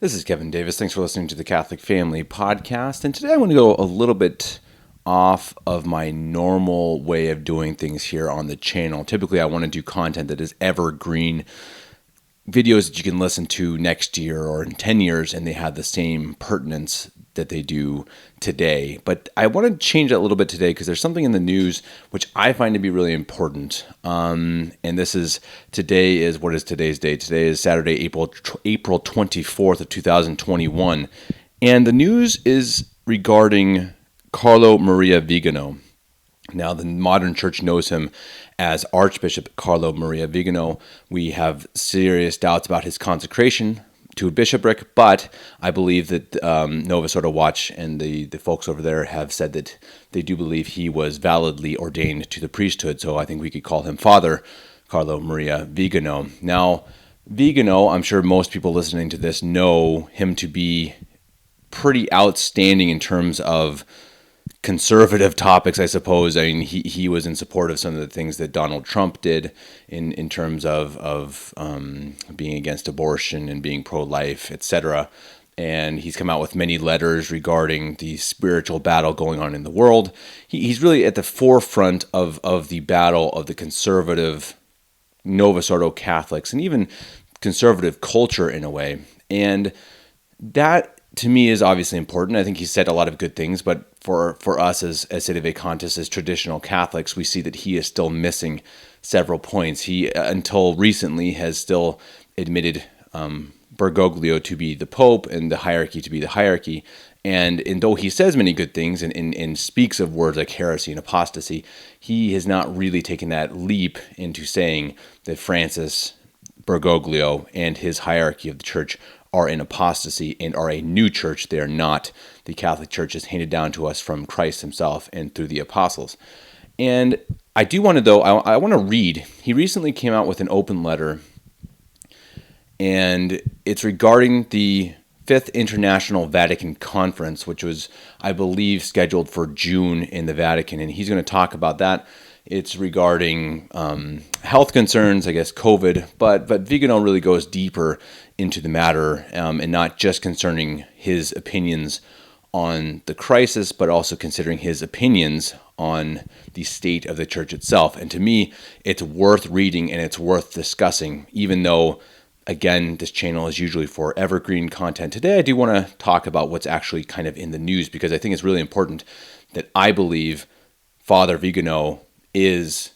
This is Kevin Davis. Thanks for listening to the Catholic Family Podcast. And today I want to go a little bit off of my normal way of doing things here on the channel. Typically, I want to do content that is evergreen, videos that you can listen to next year or in 10 years, and they have the same pertinence that they do today. But I want to change that a little bit today because there's something in the news which I find to be really important. And today is, what is today's date? Today is Saturday, April 24th of 2021. And the news is regarding Carlo Maria Vigano. Now, the modern church knows him as Archbishop Carlo Maria Vigano. We have serious doubts about his consecration to a bishopric, but I believe that Novus Ordo Watch and the folks over there have said that they do believe he was validly ordained to the priesthood, so I think we could call him Father Carlo Maria Vigano. Now, Vigano, I'm sure most people listening to this know him to be pretty outstanding in terms of conservative topics, I suppose. I mean, he was in support of some of the things that Donald Trump did in terms of being against abortion and being pro-life, etc. And he's come out with many letters regarding the spiritual battle going on in the world. He's really at the forefront of the battle of the conservative Novus Ordo Catholics and even conservative culture in a way. And that, to me, is obviously important. I think he said a lot of good things, but for us as Sedevacantists, as traditional Catholics, we see that he is still missing several points. He, until recently, has still admitted Bergoglio to be the Pope and the hierarchy to be the hierarchy. And though he says many good things and speaks of words like heresy and apostasy, he has not really taken that leap into saying that Francis Bergoglio and his hierarchy of the church are in apostasy and are a new church. They are not the Catholic Church as handed down to us from Christ himself and through the apostles. And I do want to, though, I want to read. He recently came out with an open letter, and it's regarding the Fifth International Vatican Conference, which was, I believe, scheduled for June in the Vatican, and he's going to talk about that. It's regarding health concerns, I guess, COVID, but Vigano really goes deeper into the matter and not just concerning his opinions on the crisis, but also considering his opinions on the state of the church itself. And to me, it's worth reading and it's worth discussing, even though, again, this channel is usually for evergreen content. Today, I do want to talk about what's actually kind of in the news, because I think it's really important that I believe Father Vigano is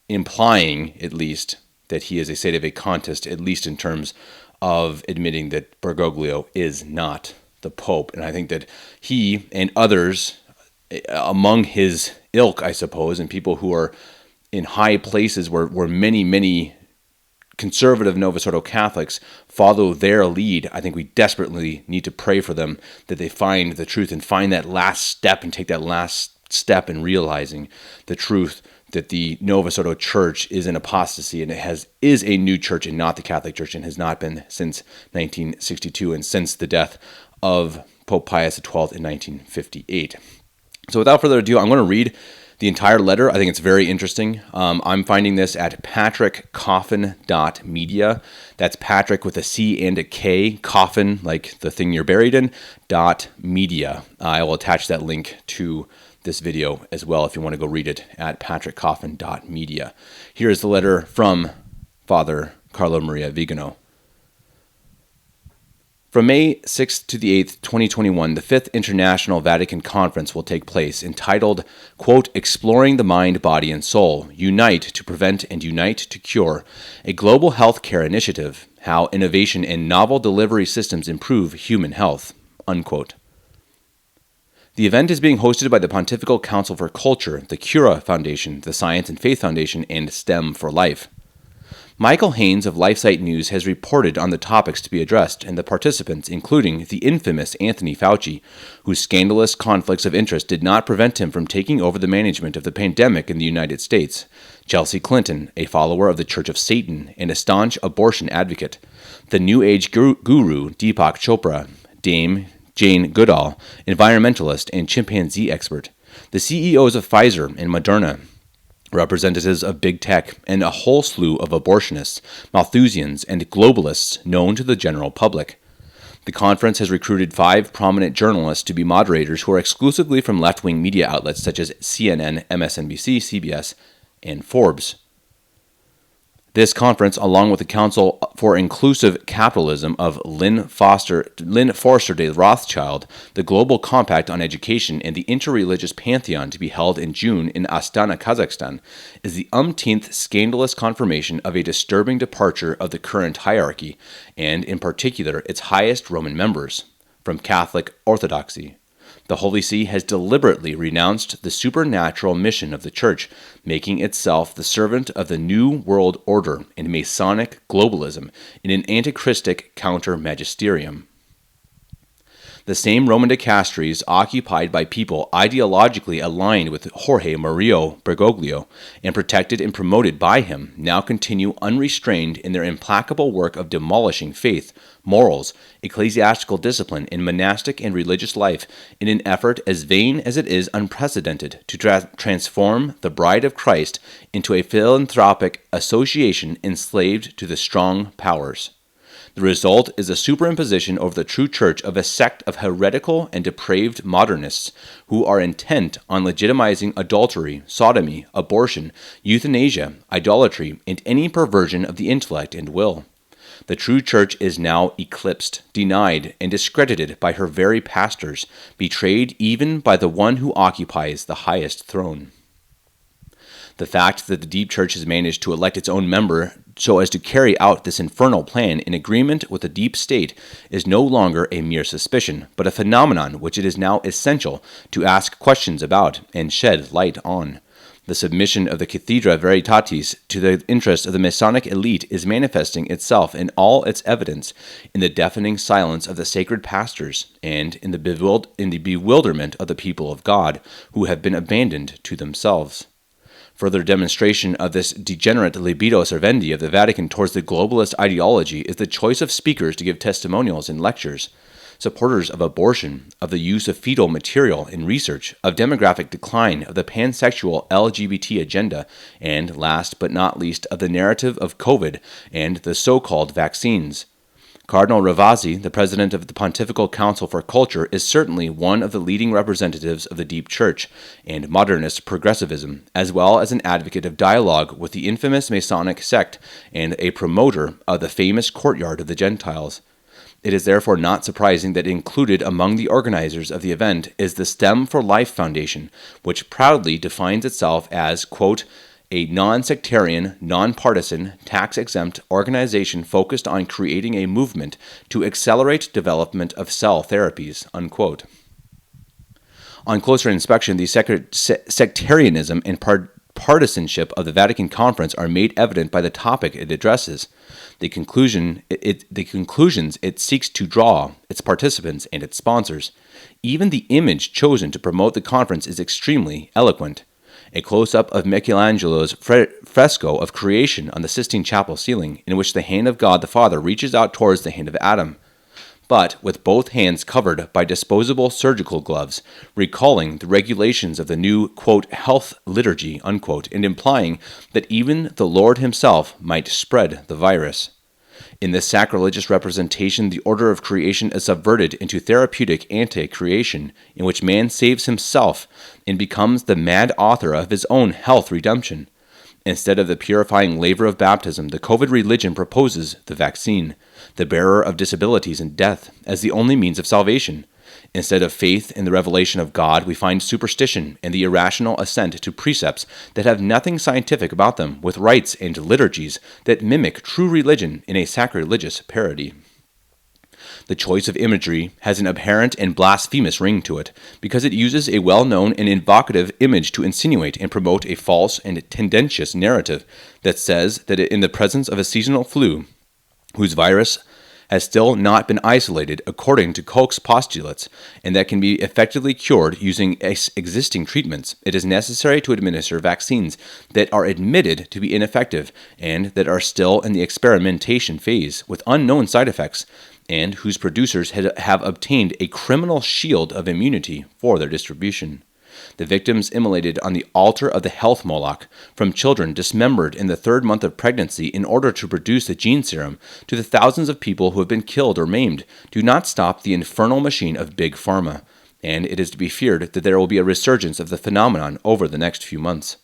implying, at least, that he is a Sedevacantist, at least in terms of admitting that Bergoglio is not the Pope. And I think that he and others among his ilk, I suppose, and people who are in high places where many conservative Novus Ordo Catholics follow their lead, I think we desperately need to pray for them that they find the truth and find that last step and take that last step in realizing the truth that the Novus Ordo Church is an apostasy and is a new church and not the Catholic Church, and has not been since 1962 and since the death of Pope Pius XII in 1958. So without further ado, I'm going to read the entire letter. I think it's very interesting. I'm finding this at patrickcoffin.media. That's Patrick with a C and a K, coffin, like the thing you're buried in, .media. I will attach that link to this video as well if you want to go read it at patrickcoffin.media. Here is the letter from Father Carlo Maria Vigano. From May 6th to the 8th, 2021, the Fifth International Vatican Conference will take place, entitled, quote, Exploring the Mind, Body, and Soul, Unite to Prevent and Unite to Cure, a global healthcare initiative, how innovation and novel delivery systems improve human health, unquote. The event is being hosted by the Pontifical Council for Culture, the Cura Foundation, the Science and Faith Foundation, and STEM for Life. Michael Haynes of LifeSite News has reported on the topics to be addressed, and the participants, including the infamous Anthony Fauci, whose scandalous conflicts of interest did not prevent him from taking over the management of the pandemic in the United States, Chelsea Clinton, a follower of the Church of Satan and a staunch abortion advocate, the New Age guru Deepak Chopra, Dame Jane Goodall, environmentalist and chimpanzee expert, the CEOs of Pfizer and Moderna, representatives of big tech, and a whole slew of abortionists, Malthusians, and globalists known to the general public. The conference has recruited 5 prominent journalists to be moderators who are exclusively from left-wing media outlets such as CNN, MSNBC, CBS, and Forbes. This conference, along with the Council for Inclusive Capitalism of Lynn Forster de Rothschild, the Global Compact on Education, and the Interreligious Pantheon to be held in June in Astana, Kazakhstan, is the umpteenth scandalous confirmation of a disturbing departure of the current hierarchy, and in particular its highest Roman members, from Catholic orthodoxy. The Holy See has deliberately renounced the supernatural mission of the Church, making itself the servant of the New World Order and Masonic globalism in an antichristic counter-magisterium. The same Roman dicasteries occupied by people ideologically aligned with Jorge Maria Bergoglio and protected and promoted by him now continue unrestrained in their implacable work of demolishing faith, morals, ecclesiastical discipline, and monastic and religious life in an effort as vain as it is unprecedented to transform the Bride of Christ into a philanthropic association enslaved to the strong powers. The result is a superimposition over the true church of a sect of heretical and depraved modernists who are intent on legitimizing adultery, sodomy, abortion, euthanasia, idolatry, and any perversion of the intellect and will. The true church is now eclipsed, denied, and discredited by her very pastors, betrayed even by the one who occupies the highest throne. The fact that the deep church has managed to elect its own member so as to carry out this infernal plan in agreement with the deep state is no longer a mere suspicion, but a phenomenon which it is now essential to ask questions about and shed light on. The submission of the Cathedra Veritatis to the interests of the Masonic elite is manifesting itself in all its evidence in the deafening silence of the sacred pastors and in the bewilderment of the people of God who have been abandoned to themselves. Further demonstration of this degenerate libido servendi of the Vatican towards the globalist ideology is the choice of speakers to give testimonials in lectures. Supporters of abortion, of the use of fetal material in research, of demographic decline, of the pansexual LGBT agenda, and, last but not least, of the narrative of COVID and the so-called vaccines. Cardinal Ravasi, the president of the Pontifical Council for Culture, is certainly one of the leading representatives of the deep church and modernist progressivism, as well as an advocate of dialogue with the infamous Masonic sect and a promoter of the famous courtyard of the Gentiles. It is therefore not surprising that included among the organizers of the event is the STEM for Life Foundation, which proudly defines itself as, quote, a non-sectarian, non-partisan, tax-exempt organization focused on creating a movement to accelerate development of cell therapies, unquote. On closer inspection, the sectarianism and partisanship of the Vatican Conference are made evident by the topic it addresses, the conclusions it seeks to draw, its participants, and its sponsors. Even the image chosen to promote the conference is extremely eloquent. A close-up of Michelangelo's fresco of creation on the Sistine Chapel ceiling, in which the hand of God the Father reaches out towards the hand of Adam, but with both hands covered by disposable surgical gloves, recalling the regulations of the new, quote, health liturgy, unquote, and implying that even the Lord himself might spread the virus. In this sacrilegious representation, the order of creation is subverted into therapeutic anti-creation, in which man saves himself and becomes the mad author of his own health redemption. Instead of the purifying laver of baptism, the COVID religion proposes the vaccine, the bearer of disabilities and death, as the only means of salvation. Instead of faith in the revelation of God, we find superstition and the irrational assent to precepts that have nothing scientific about them, with rites and liturgies that mimic true religion in a sacrilegious parody. The choice of imagery has an abhorrent and blasphemous ring to it, because it uses a well-known and evocative image to insinuate and promote a false and tendentious narrative that says that in the presence of a seasonal flu, whose virus has still not been isolated according to Koch's postulates, and that can be effectively cured using existing treatments, it is necessary to administer vaccines that are admitted to be ineffective and that are still in the experimentation phase with unknown side effects, and whose producers have obtained a criminal shield of immunity for their distribution. The victims immolated on the altar of the health Moloch, from children dismembered in the 3rd month of pregnancy in order to produce the gene serum, to the thousands of people who have been killed or maimed, do not stop the infernal machine of Big Pharma, and it is to be feared that there will be a resurgence of the phenomenon over the next few months.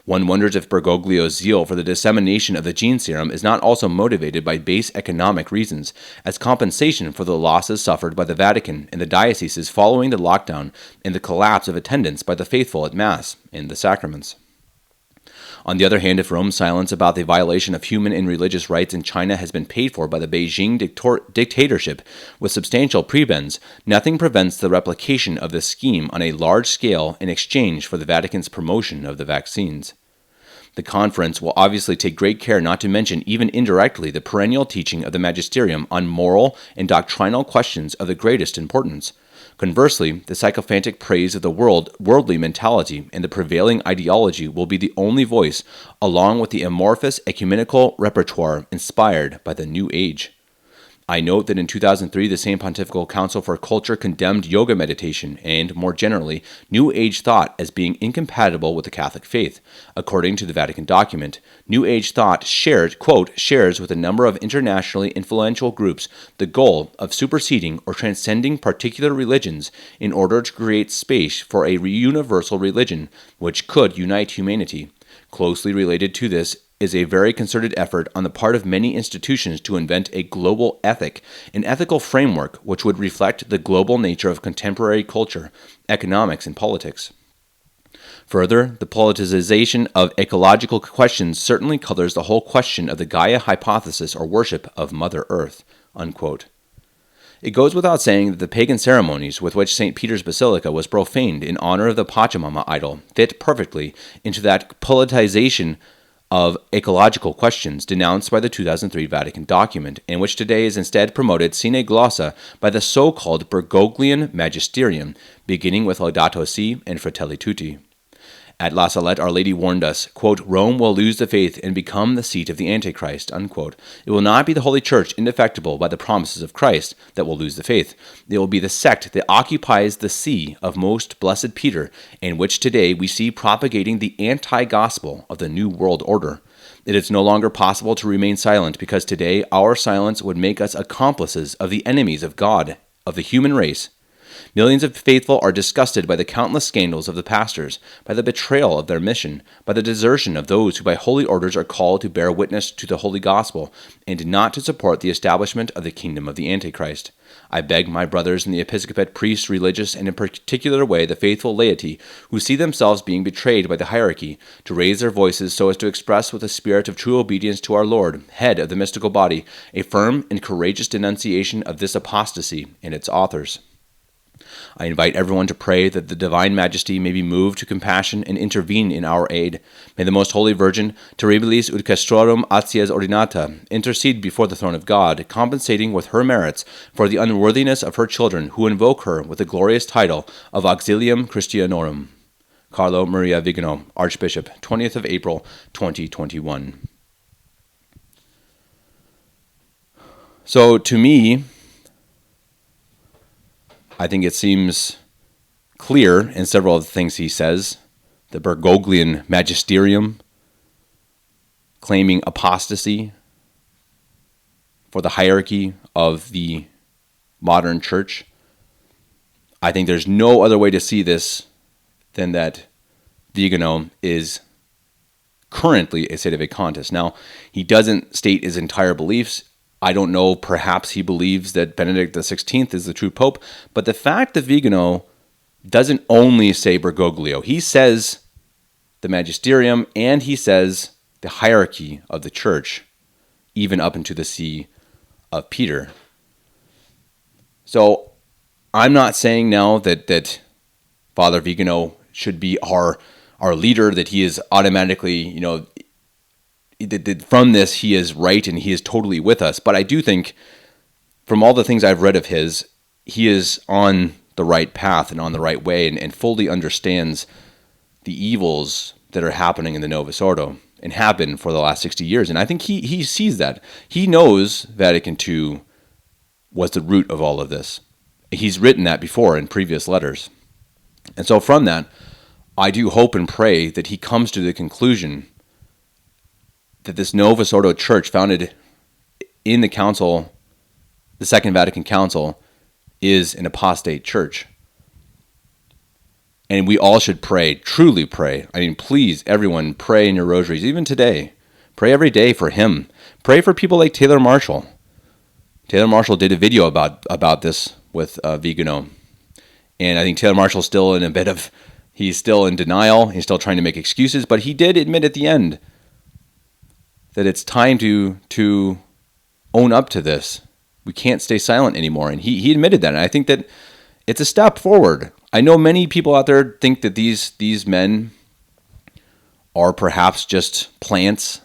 One wonders if Bergoglio's zeal for the dissemination of the gene serum is not also motivated by base economic reasons, as compensation for the losses suffered by the Vatican and the dioceses following the lockdown and the collapse of attendance by the faithful at Mass and the sacraments. On the other hand, if Rome's silence about the violation of human and religious rights in China has been paid for by the Beijing dictatorship with substantial prebends, nothing prevents the replication of this scheme on a large scale in exchange for the Vatican's promotion of the vaccines. The conference will obviously take great care not to mention even indirectly the perennial teaching of the magisterium on moral and doctrinal questions of the greatest importance. Conversely, the sycophantic praise of the worldly mentality and the prevailing ideology will be the only voice, along with the amorphous ecumenical repertoire inspired by the New Age. I note that in 2003, the Same Pontifical Council for Culture condemned yoga meditation and, more generally, New Age thought as being incompatible with the Catholic faith. According to the Vatican document, New Age thought shares with a number of internationally influential groups the goal of superseding or transcending particular religions in order to create space for a universal religion which could unite humanity. Closely related to this is a very concerted effort on the part of many institutions to invent a global ethic, an ethical framework which would reflect the global nature of contemporary culture, economics, and politics. Further, the politicization of ecological questions certainly colors the whole question of the Gaia hypothesis or worship of Mother Earth." Unquote. It goes without saying that the pagan ceremonies with which St. Peter's Basilica was profaned in honor of the Pachamama idol fit perfectly into that politicization of ecological questions denounced by the 2003 Vatican document, and which today is instead promoted sine glossa by the so-called Bergoglian magisterium, beginning with Laudato Si and Fratelli Tutti. At La Salette, Our Lady warned us, quote, "Rome will lose the faith and become the seat of the Antichrist," unquote. It will not be the Holy Church, indefectible by the promises of Christ, that will lose the faith. It will be the sect that occupies the see of most blessed Peter, and which today we see propagating the anti-gospel of the New World Order. It is no longer possible to remain silent, because today our silence would make us accomplices of the enemies of God, of the human race. Millions of faithful are disgusted by the countless scandals of the pastors, by the betrayal of their mission, by the desertion of those who by holy orders are called to bear witness to the holy gospel, and not to support the establishment of the kingdom of the Antichrist. I beg my brothers in the episcopate, priests, religious, and in particular way the faithful laity, who see themselves being betrayed by the hierarchy, to raise their voices so as to express with a spirit of true obedience to our Lord, head of the mystical body, a firm and courageous denunciation of this apostasy and its authors. I invite everyone to pray that the Divine Majesty may be moved to compassion and intervene in our aid. May the Most Holy Virgin, terribilis ut castrorum atias ordinata, intercede before the throne of God, compensating with her merits for the unworthiness of her children who invoke her with the glorious title of Auxilium Christianorum. Carlo Maria Vigano, Archbishop, 20th of April, 2021. So to me, I think it seems clear in several of the things he says, the Bergoglian magisterium claiming apostasy for the hierarchy of the modern church. I think there's no other way to see this than that Vigano is currently a Sedevacantist. Now, he doesn't state his entire beliefs. I don't know, perhaps he believes that Benedict XVI is the true pope, but the fact that Vigano doesn't only say Bergoglio, he says the magisterium and he says the hierarchy of the church, even up into the see of Peter. So I'm not saying now that Father Vigano should be our leader, that he is automatically, that from this he is right and he is totally with us. But I do think, from all the things I've read of his, he is on the right path and on the right way, and fully understands the evils that are happening in the Novus Ordo and have been for the last 60 years. And I think he sees that. He knows Vatican II was the root of all of this. He's written that before in previous letters. And so from that, I do hope and pray that he comes to the conclusion that this Novus Ordo Church, founded in the council, the Second Vatican Council, is an apostate church. And we all should pray, truly pray. I mean, please, everyone, pray in your rosaries, even today. Pray every day for him. Pray for people like Taylor Marshall. Taylor Marshall did a video about this with Vigano. And I think Taylor Marshall's still in he's still in denial. He's still trying to make excuses. But he did admit at the end that it's time to own up to this. We can't stay silent anymore. And he admitted that. And I think that it's a step forward. I know many people out there think that these men are perhaps just plants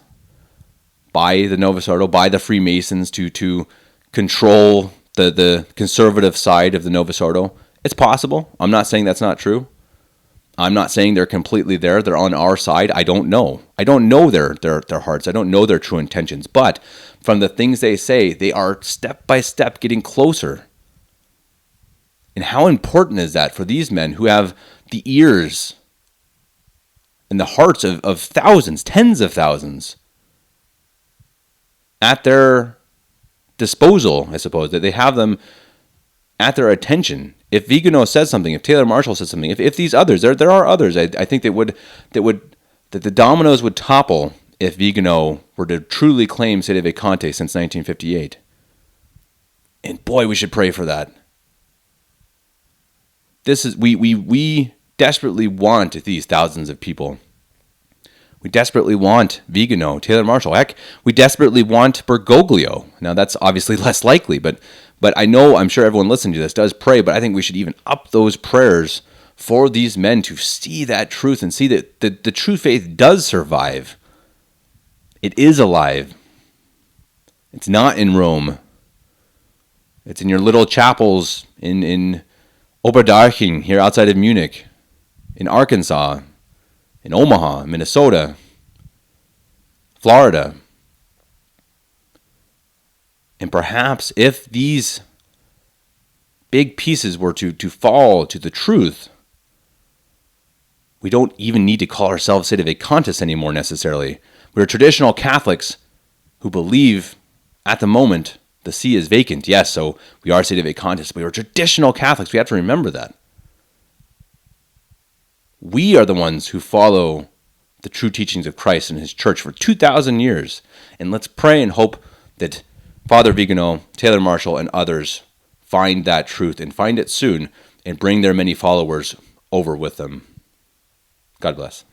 by the Novus Ordo, by the Freemasons to control the conservative side of the Novus Ordo. It's possible. I'm not saying that's not true. I'm not saying they're completely there. They're on our side. I don't know. I don't know their hearts. I don't know their true intentions. But from the things they say, they are step by step getting closer. And how important is that for these men who have the ears and the hearts of thousands, tens of thousands at their disposal, I suppose, that they have them at their attention. If Vigano says something, if Taylor Marshall says something, if these others, there are others, I think that the dominoes would topple if Vigano were to truly claim Sedevacante since 1958. And boy, we should pray for that. We desperately want these thousands of people. We desperately want Vigano, Taylor Marshall. Heck, we desperately want Bergoglio. Now, that's obviously less likely, but I'm sure everyone listening to this does pray, but I think we should even up those prayers for these men to see that truth and see that the true faith does survive. It is alive. It's not in Rome. It's in your little chapels in Oberdarching here outside of Munich, in Arkansas, in Omaha, Minnesota, Florida. And perhaps if these big pieces were to fall to the truth, we don't even need to call ourselves Sedevacantists anymore necessarily. We're traditional Catholics who believe at the moment the see is vacant. Yes, so we are Sedevacantists. We are traditional Catholics. We have to remember that. We are the ones who follow the true teachings of Christ and his church for 2,000 years. And let's pray and hope that Father Vigano, Taylor Marshall, and others find that truth and find it soon and bring their many followers over with them. God bless.